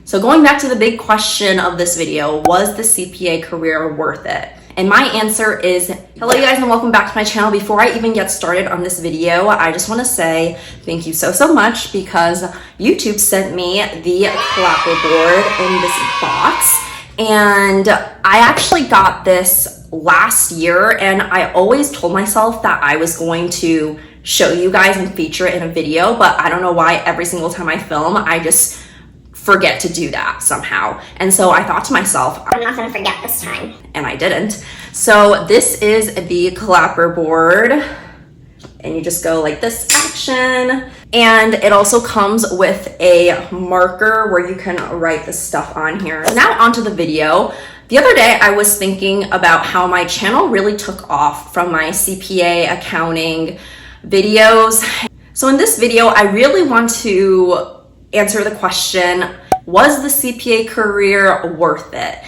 So going back to the big question of this video, was the CPA career worth it? And my answer is, hello you guys and welcome back to my channel. Before I even get started on this video, I just want to say thank you so much because YouTube sent me the clapperboard in this box. And I actually got this last year, and I always told myself that I was going to show you guys and feature it in a video, but I don't know why every single time I film, I just forget to do that somehow. And so I thought to myself, I'm not gonna forget this time. And I didn't. So this is the clapperboard, and you just go like this action. And it also comes with a marker where you can write the stuff on here. Now onto the video. The other day I was thinking about how my channel really took off from my CPA accounting videos. So in this video, I really want to answer the question, was the CPA career worth it?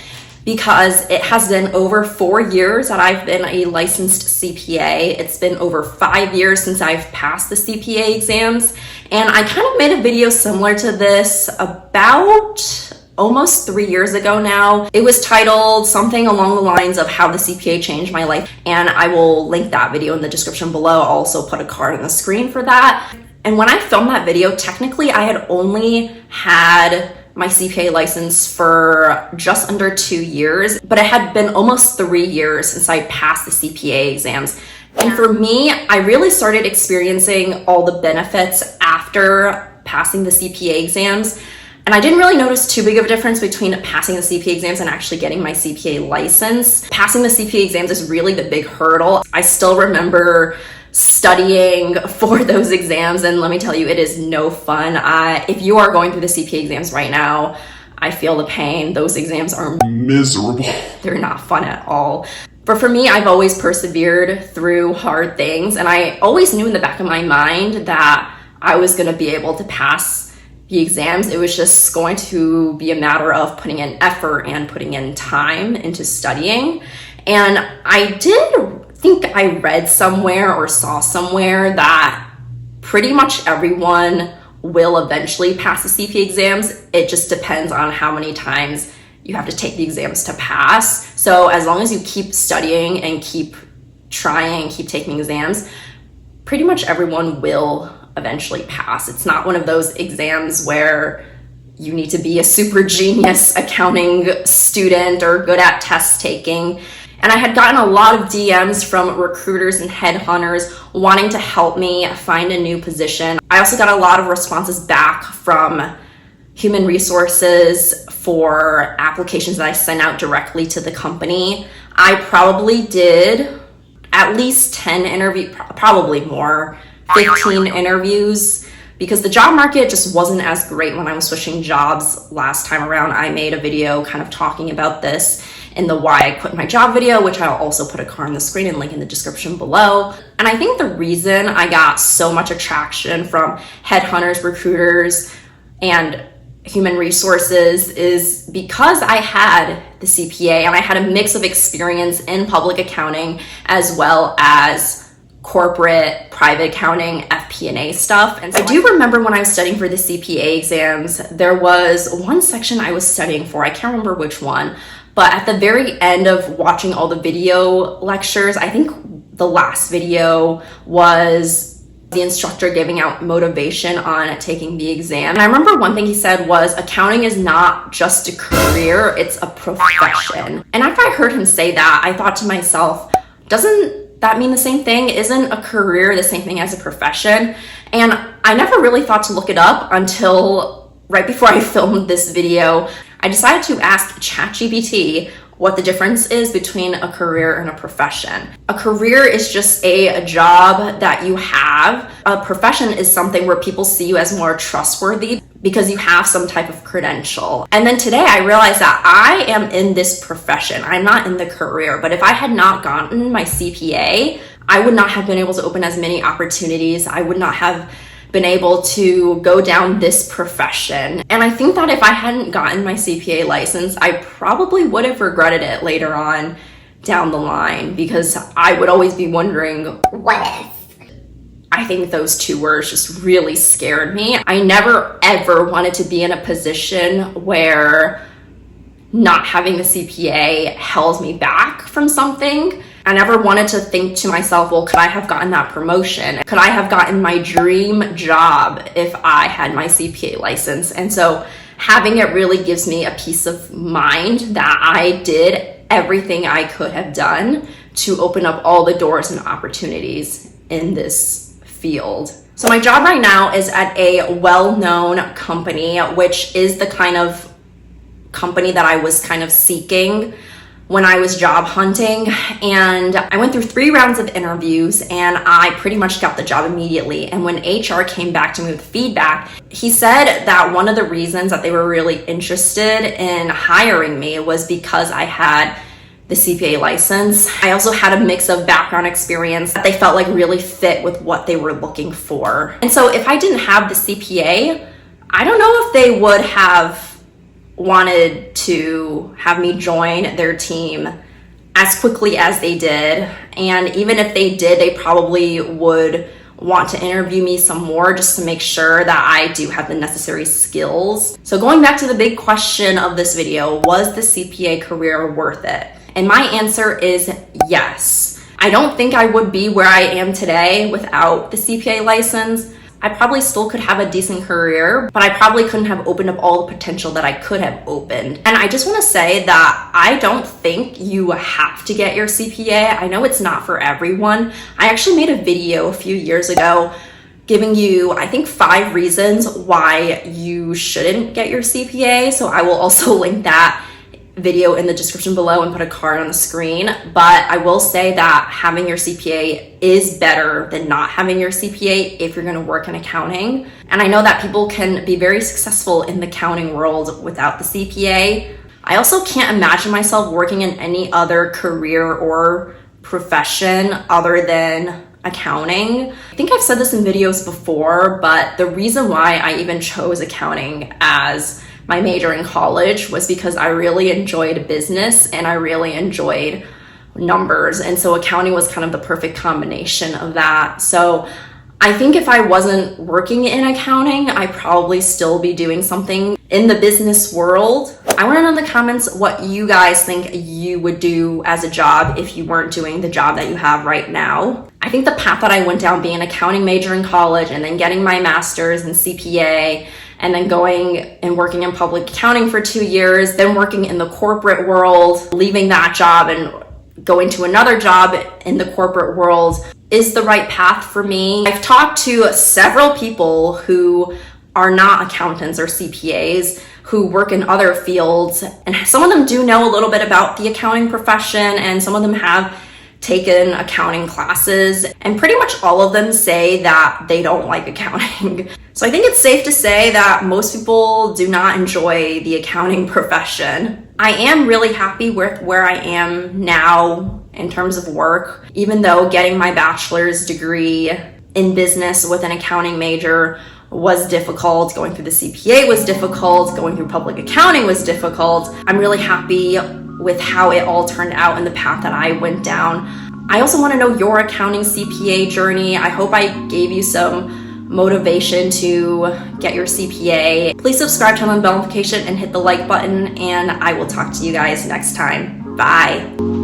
Because it has been over 4 years that I've been a licensed CPA. It's been over 5 years since I've passed the CPA exams. And I kind of made a video similar to this about almost 3 years ago now. It was titled something along the lines of how the CPA changed my life. And I will link that video in the description below. I'll also put a card on the screen for that. And when I filmed that video, technically I had only had my CPA license for just under 2 years, but it had been almost 3 years since I passed the CPA exams. And for me, I really started experiencing all the benefits after passing the CPA exams. And I didn't really notice too big of a difference between passing the CPA exams and actually getting my CPA license. Passing the CPA exams is really the big hurdle. I still remember studying for those exams, and let me tell you, it is no fun. If you are going through the CPA exams right now, I feel the pain. Those exams are miserable. They're not fun at all. But for me, I've always persevered through hard things, and I always knew in the back of my mind that I was going to be able to pass the exams. It was just going to be a matter of putting in effort and putting in time into studying. And I did think I read somewhere or saw somewhere that pretty much everyone will eventually pass the CPA exams. It just depends on how many times you have to take the exams to pass. So as long as you keep studying and keep trying, keep taking exams, pretty much everyone will eventually pass. It's not one of those exams where you need to be a super genius accounting student or good at test taking. And I had gotten a lot of DMs from recruiters and headhunters wanting to help me find a new position. I also got a lot of responses back from human resources for applications that I sent out directly to the company. I probably did at least 10 interviews, probably more, 15 interviews, because the job market just wasn't as great when I was switching jobs last time around. I made a video kind of talking about this in the why I quit my job video, which I'll also put a card on the screen and link in the description below. And I think the reason I got so much attraction from headhunters, recruiters, and human resources is because I had the CPA and I had a mix of experience in public accounting as well as corporate, private accounting, FP&A stuff. And so I do remember when I was studying for the CPA exams, there was one section I was studying for, I can't remember which one, but at the very end of watching all the video lectures, I think the last video was the instructor giving out motivation on taking the exam. And I remember one thing he said was, accounting is not just a career, it's a profession. And after I heard him say that, I thought to myself, doesn't that mean the same thing? Isn't a career the same thing as a profession? And I never really thought to look it up until right before I filmed this video. I decided to ask ChatGPT what the difference is between a career and a profession. A career is just a job that you have. A profession is something where people see you as more trustworthy because you have some type of credential. And then today I realized that I am in this profession. I'm not in the career, but if I had not gotten my CPA, I would not have been able to open as many opportunities. I would not have been able to go down this profession. And I think that if I hadn't gotten my CPA license, I probably would have regretted it later on down the line, because I would always be wondering, what if? I I think those 2 words just really scared me. I never ever wanted to be in a position where not having the CPA held me back from something. I never wanted to think to myself, well, could I have gotten that promotion? Could I have gotten my dream job if I had my CPA license? And so having it really gives me a peace of mind that I did everything I could have done to open up all the doors and opportunities in this field. So my job right now is at a well-known company, which is the kind of company that I was kind of seeking when I was job hunting. And I went through 3 rounds of interviews and I pretty much got the job immediately. And when HR came back to me with feedback, he said that one of the reasons that they were really interested in hiring me was because I had the CPA license. I also had a mix of background experience that they felt like really fit with what they were looking for. And so if I didn't have the CPA, I don't know if they would have wanted to have me join their team as quickly as they did. And even if they did, they probably would want to interview me some more just to make sure that I do have the necessary skills. So going back to the big question of this video, was the CPA career worth it? And my answer is yes. I don't think I would be where I am today without the CPA license. I probably still could have a decent career, but I probably couldn't have opened up all the potential that I could have opened. And I just want to say that I don't think you have to get your CPA. I know it's not for everyone. I actually made a video a few years ago giving you, I think, 5 reasons why you shouldn't get your CPA. So I will also link that video in the description below and put a card on the screen. But I will say that having your CPA is better than not having your CPA if you're going to work in accounting. And I know that people can be very successful in the accounting world without the CPA. I also can't imagine myself working in any other career or profession other than accounting. I think I've said this in videos before, but the reason why I even chose accounting as my major in college was because I really enjoyed business and I really enjoyed numbers. And so accounting was kind of the perfect combination of that. So I think if I wasn't working in accounting, I'd probably still be doing something in the business world. I want to know in the comments what you guys think you would do as a job if you weren't doing the job that you have right now. I think the path that I went down, being an accounting major in college and then getting my master's in CPA, and then going and working in public accounting for 2 years, then working in the corporate world, leaving that job and going to another job in the corporate world is the right path for me. I've talked to several people who are not accountants or CPAs who work in other fields, and some of them do know a little bit about the accounting profession, and some of them have taken accounting classes, and pretty much all of them say that they don't like accounting. So I think it's safe to say that most people do not enjoy the accounting profession. I am really happy with where I am now in terms of work, even though getting my bachelor's degree in business with an accounting major was difficult, going through the CPA was difficult, going through public accounting was difficult. I'm really happy with how it all turned out and the path that I went down. I also want to know your accounting CPA journey. I hope I gave you some motivation to get your CPA. Please subscribe, turn on the bell notification, and hit the like button, and I will talk to you guys next time. Bye.